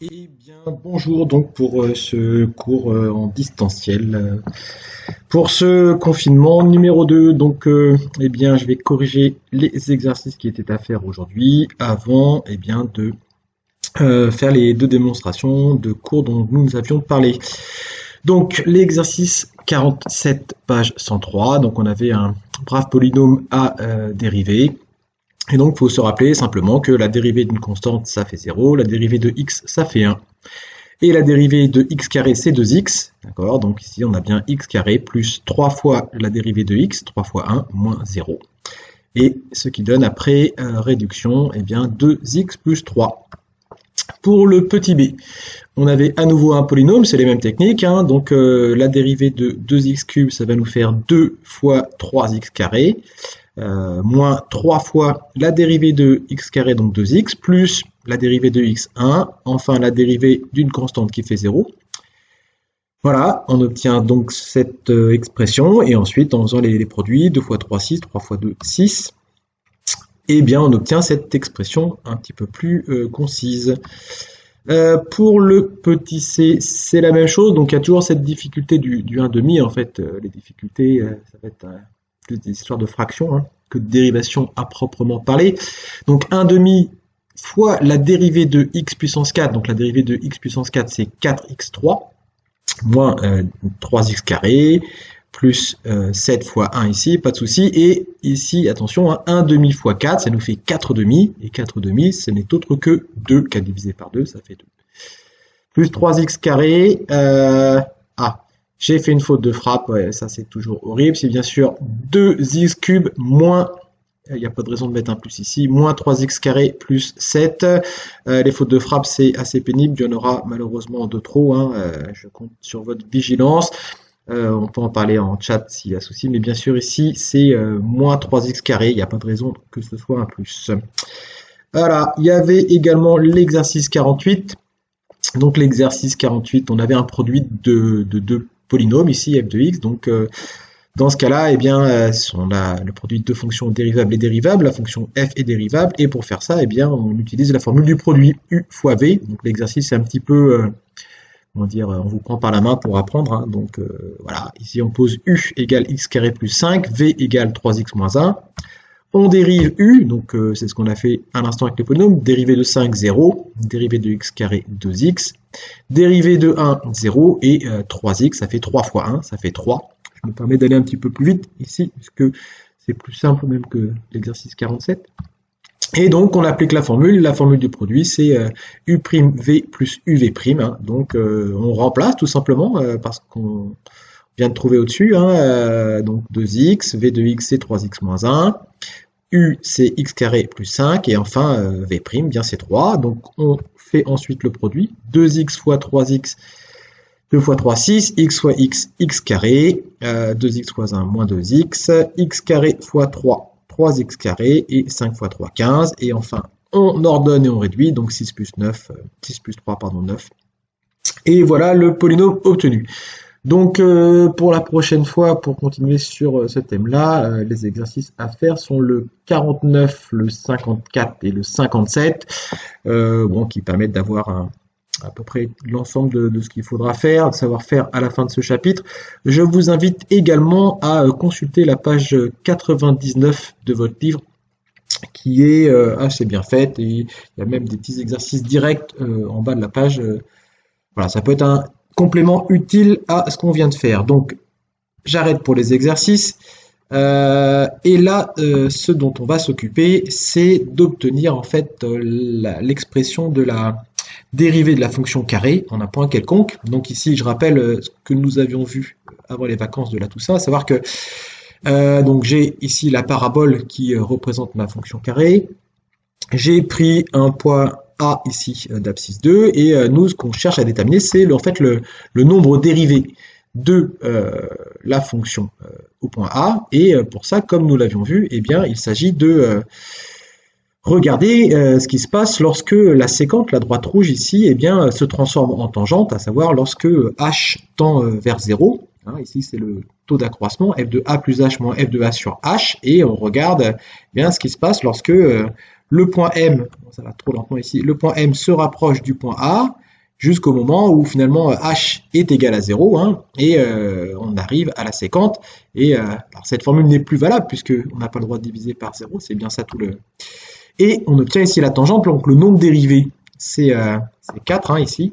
Eh bien, bonjour donc pour ce cours en distanciel. Pour ce confinement numéro 2, donc eh bien, je vais corriger les exercices qui étaient à faire aujourd'hui avant de faire les deux démonstrations de cours dont nous avions parlé. Donc, l'exercice 47, page 103. Donc, on avait un brave polynôme à dériver. Et donc, il faut se rappeler simplement que la dérivée d'une constante, ça fait 0, la dérivée de x, ça fait 1, et la dérivée de x carré, c'est 2x, d'accord? Donc ici, on a bien x carré plus 3 fois la dérivée de x, 3 fois 1, moins 0. Et ce qui donne après réduction, eh bien 2x plus 3. Pour le petit b, on avait à nouveau un polynôme, c'est les mêmes techniques, hein, donc la dérivée de 2x cube, ça va nous faire 2 fois 3x carré, moins 3 fois la dérivée de x carré, donc 2x, plus la dérivée de x, 1, enfin la dérivée d'une constante qui fait 0. Voilà, on obtient donc cette expression, et ensuite en faisant les produits, 2 fois 3, 6, 3 fois 2, 6, et bien on obtient cette expression un petit peu plus concise. Pour le petit c, c'est la même chose, donc il y a toujours cette difficulté du 1,5, en fait, les difficultés, ça va être plus des histoires de fractions, hein, que de dérivation à proprement parler. Donc 1,5 fois la dérivée de x puissance 4, donc la dérivée de x puissance 4 c'est 4x3, moins 3x carré, plus 7 fois 1 ici, pas de souci, et ici, attention, hein, 1 demi fois 4, ça nous fait 4 demi, et 4 demi, ce n'est autre que 2, 4 divisé par 2, ça fait 2. Plus 3x carré, j'ai fait une faute de frappe, ouais, ça c'est toujours horrible, c'est bien sûr 2x cube moins, il n'y a pas de raison de mettre un plus ici, moins 3x carré plus 7. Les fautes de frappe c'est assez pénible, il y en aura malheureusement de trop, hein, je compte sur votre vigilance. On peut en parler en chat s'il y a souci, mais bien sûr ici c'est moins 3x carré, il n'y a pas de raison que ce soit un plus. Voilà, il y avait également l'exercice 48. Donc l'exercice 48, on avait un produit de deux polynômes ici, f de x, donc dans ce cas-là, eh bien, on a le produit de deux fonctions dérivables et dérivables, la fonction f est dérivable, et pour faire ça, eh bien, on utilise la formule du produit u fois v. Donc l'exercice est un petit peu, comment dire, on vous prend par la main pour apprendre, hein. Donc voilà, ici on pose u égale x carré plus 5, v égale 3x moins 1. On dérive u, donc c'est ce qu'on a fait à l'instant avec les polynômes, dérivée de 5, 0, dérivée de x carré, 2x, dérivée de 1, 0, et 3x, ça fait 3 fois 1, ça fait 3. Je me permets d'aller un petit peu plus vite ici, puisque c'est plus simple même que l'exercice 47. Et donc on applique la formule du produit, c'est u'v plus uv', hein. Donc on remplace tout simplement, parce qu'on vient de trouver au-dessus, hein, donc 2x, v de x c'est 3x moins 1, u c'est x carré plus 5, et enfin v', bien c'est 3. Donc on fait ensuite le produit, 2x fois 3x, 2 fois 3, 6, x fois x, x carré, 2x fois 1, moins 2x, x carré fois 3, 3x carré, et 5 fois 3, 15, et enfin on ordonne et on réduit, donc 6 plus 9, 6 plus 3, pardon, 9. Et voilà le polynôme obtenu. Donc pour la prochaine fois, pour continuer sur ce thème-là, les exercices à faire sont le 49, le 54 et le 57, qui permettent d'avoir à peu près l'ensemble de ce qu'il faudra faire, de savoir faire à la fin de ce chapitre. Je vous invite également à consulter la page 99 de votre livre, qui est assez bien faite, et il y a même des petits exercices directs en bas de la page. Voilà, ça peut être un complément utile à ce qu'on vient de faire. Donc, j'arrête pour les exercices. Et là, ce dont on va s'occuper, c'est d'obtenir en fait l'expression de la dérivée de la fonction carrée en un point quelconque. Donc ici, je rappelle ce que nous avions vu avant les vacances de la Toussaint, à savoir que donc j'ai ici la parabole qui représente ma fonction carrée. J'ai pris un point A ici d'abscisse 2, et nous, ce qu'on cherche à déterminer, c'est en fait le nombre dérivé de la fonction au point A, et pour ça, comme nous l'avions vu, eh bien, il s'agit de regarder ce qui se passe lorsque la séquente, la droite rouge ici, eh bien, se transforme en tangente, à savoir lorsque h tend vers 0. Hein, ici, c'est le taux d'accroissement, f de a plus h moins f de a sur h, et on regarde eh bien ce qui se passe lorsque le point M, ça va trop lentement ici, le point M se rapproche du point A, jusqu'au moment où finalement h est égal à 0, hein, et on arrive à la séquente. Et alors cette formule n'est plus valable puisqu'on n'a pas le droit de diviser par 0, c'est bien ça tout le... Et on obtient ici la tangente, donc le nombre dérivé, c'est 4 hein, ici.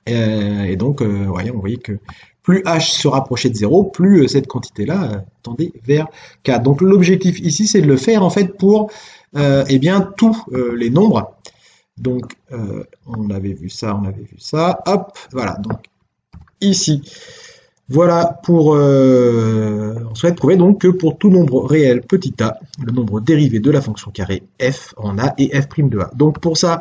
Et donc, on voyait que plus h se rapprochait de 0, plus cette quantité-là tendait vers 4. Donc l'objectif ici, c'est de le faire en fait pour eh bien, tous les nombres. Donc, on avait vu ça, hop, voilà, donc ici. Voilà pour, on souhaite prouver donc que pour tout nombre réel petit a, le nombre dérivé de la fonction carré f en a et f' de a. Donc pour ça,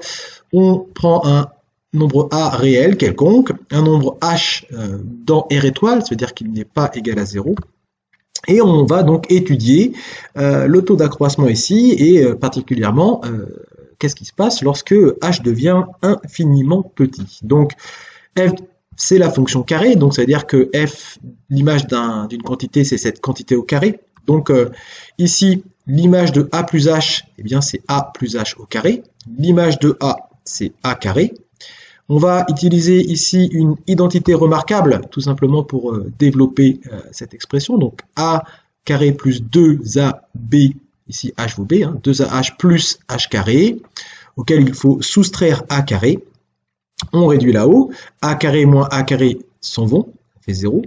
on prend un nombre a réel quelconque, un nombre h dans R étoile, c'est-à-dire qu'il n'est pas égal à 0, et on va donc étudier le taux d'accroissement ici, et particulièrement qu'est-ce qui se passe lorsque h devient infiniment petit. Donc f, c'est la fonction carré, donc ça veut dire que f, l'image d'une quantité, c'est cette quantité au carré. Donc ici, l'image de a plus h, eh bien c'est a plus h au carré. L'image de a, c'est a carré. On va utiliser ici une identité remarquable, tout simplement pour développer cette expression. Donc a carré plus 2ab, ici h vaut b, hein, 2ah plus h carré, auquel il faut soustraire a carré. On réduit là-haut, a carré moins a carré s'en vont, ça fait 0.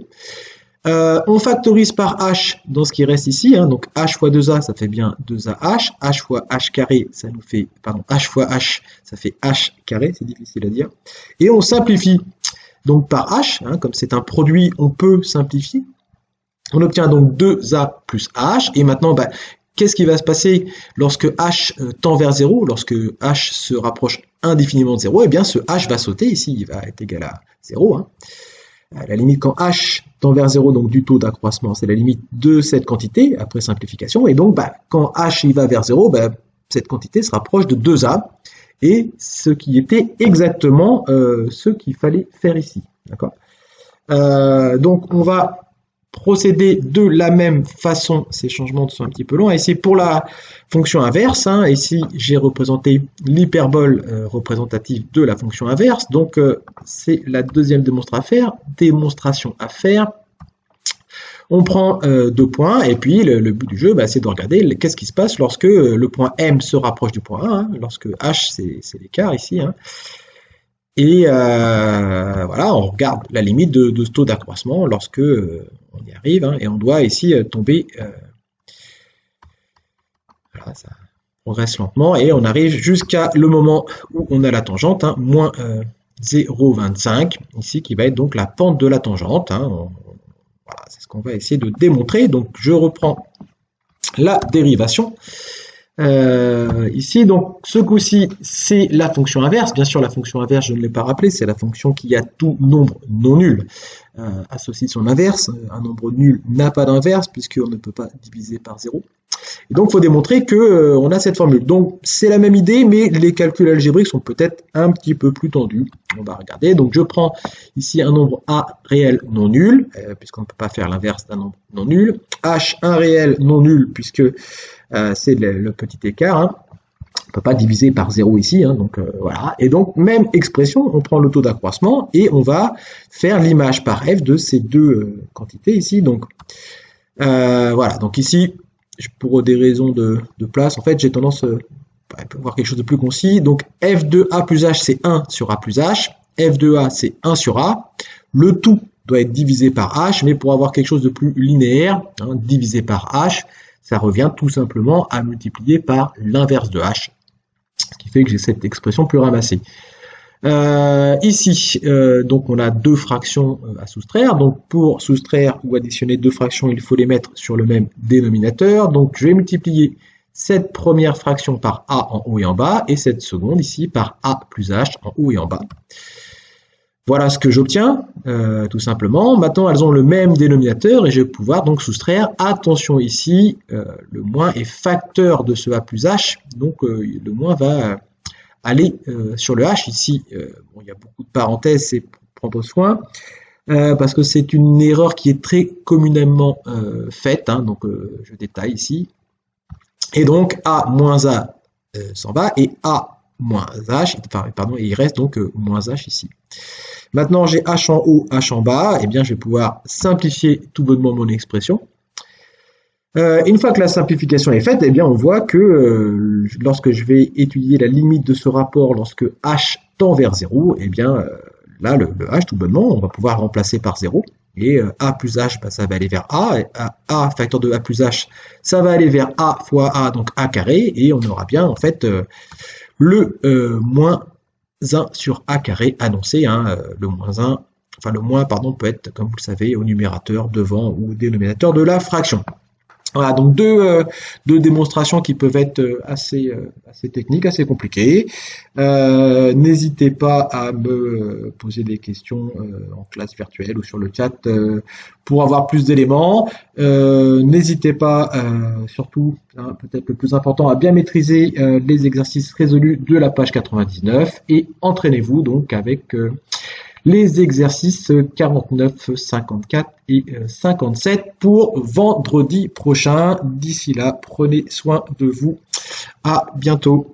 On factorise par h dans ce qui reste ici, hein, donc h fois 2a, ça fait bien 2ah, h fois h carré, ça nous fait, pardon, h fois h, ça fait h carré, c'est difficile à dire. Et on simplifie donc par h, hein, comme c'est un produit, on peut simplifier. On obtient donc 2a plus h, et maintenant, bah, qu'est-ce qui va se passer lorsque h tend vers 0, lorsque h se rapproche indéfiniment de 0? Eh bien, ce h va sauter, ici, il va être égal à 0. Hein. La limite quand h tend vers 0, donc du taux d'accroissement, c'est la limite de cette quantité, après simplification, et donc bah, quand h il va vers 0, bah, cette quantité se rapproche de 2a, et ce qui était exactement ce qu'il fallait faire ici. D'accord. Donc on va procéder de la même façon, ces changements sont un petit peu longs, et c'est pour la fonction inverse, hein, ici j'ai représenté l'hyperbole représentative de la fonction inverse, donc c'est la deuxième démonstration à faire. On prend 2 points, et puis le but du jeu, bah, c'est de regarder qu'est-ce qui se passe lorsque le point M se rapproche du point A, hein, lorsque H c'est l'écart ici, hein. Et voilà, on regarde la limite de ce taux d'accroissement lorsque on y arrive, hein, et on doit ici tomber, voilà, ça progresse lentement, et on arrive jusqu'à le moment où on a la tangente, hein, moins 0,25, ici qui va être donc la pente de la tangente, hein, voilà, c'est ce qu'on va essayer de démontrer. Donc je reprends la dérivation. Ici, donc ce coup-ci, c'est la fonction inverse. Bien sûr, la fonction inverse, je ne l'ai pas rappelé, c'est la fonction qui a tout nombre non nul associé son inverse. Un nombre nul n'a pas d'inverse puisqu'on ne peut pas diviser par 0. Et donc, il faut démontrer que on a cette formule. Donc, c'est la même idée, mais les calculs algébriques sont peut-être un petit peu plus tendus. On va regarder. Donc, je prends ici un nombre A réel non nul, puisqu'on ne peut pas faire l'inverse d'un nombre non nul. H, un réel non nul, puisque c'est le petit écart, hein. On ne peut pas diviser par 0 ici, hein, donc voilà. Et donc, même expression, on prend le taux d'accroissement et on va faire l'image par f de ces deux quantités ici. Donc, voilà. Donc ici, pour des raisons de place, en fait, j'ai tendance à voir quelque chose de plus concis. Donc, f de a plus h, c'est 1 sur a plus h. F de a, c'est 1 sur a. Le tout doit être divisé par h, mais pour avoir quelque chose de plus linéaire, hein, divisé par h, ça revient tout simplement à multiplier par l'inverse de h, ce qui fait que j'ai cette expression plus ramassée. Ici, donc on a deux fractions à soustraire. Donc pour soustraire ou additionner deux fractions, il faut les mettre sur le même dénominateur. Donc je vais multiplier cette première fraction par a en haut et en bas, et cette seconde ici par a plus h en haut et en bas. Voilà ce que j'obtiens, tout simplement. Maintenant, elles ont le même dénominateur et je vais pouvoir donc soustraire. Attention ici, le moins est facteur de ce a plus h, donc le moins va aller sur le h. Ici, bon, il y a beaucoup de parenthèses, c'est pour prendre soin, parce que c'est une erreur qui est très communément faite, hein, donc je détaille ici. Et donc, a moins a s'en va, et a moins h, enfin, pardon, et il reste donc moins h ici. Maintenant, j'ai h en haut, h en bas, et bien je vais pouvoir simplifier tout bonnement mon expression. Une fois que la simplification est faite, eh bien on voit que lorsque je vais étudier la limite de ce rapport lorsque h tend vers 0, eh bien là le h tout bonnement, on va pouvoir le remplacer par 0. Et a plus h, bah, ça va aller vers a, et a facteur de a plus h, ça va aller vers a fois a, donc a carré, et on aura bien en fait le moins 1 sur a carré annoncé, hein, le moins 1, enfin le moins, pardon, peut être, comme vous le savez, au numérateur, devant ou au dénominateur de la fraction. Voilà, donc deux démonstrations qui peuvent être assez techniques, assez compliquées. N'hésitez pas à me poser des questions en classe virtuelle ou sur le chat pour avoir plus d'éléments. N'hésitez pas, surtout, hein, peut-être le plus important, à bien maîtriser les exercices résolus de la page 99 et entraînez-vous donc avec les exercices 49, 54 et 57 pour vendredi prochain. D'ici là, prenez soin de vous. À bientôt.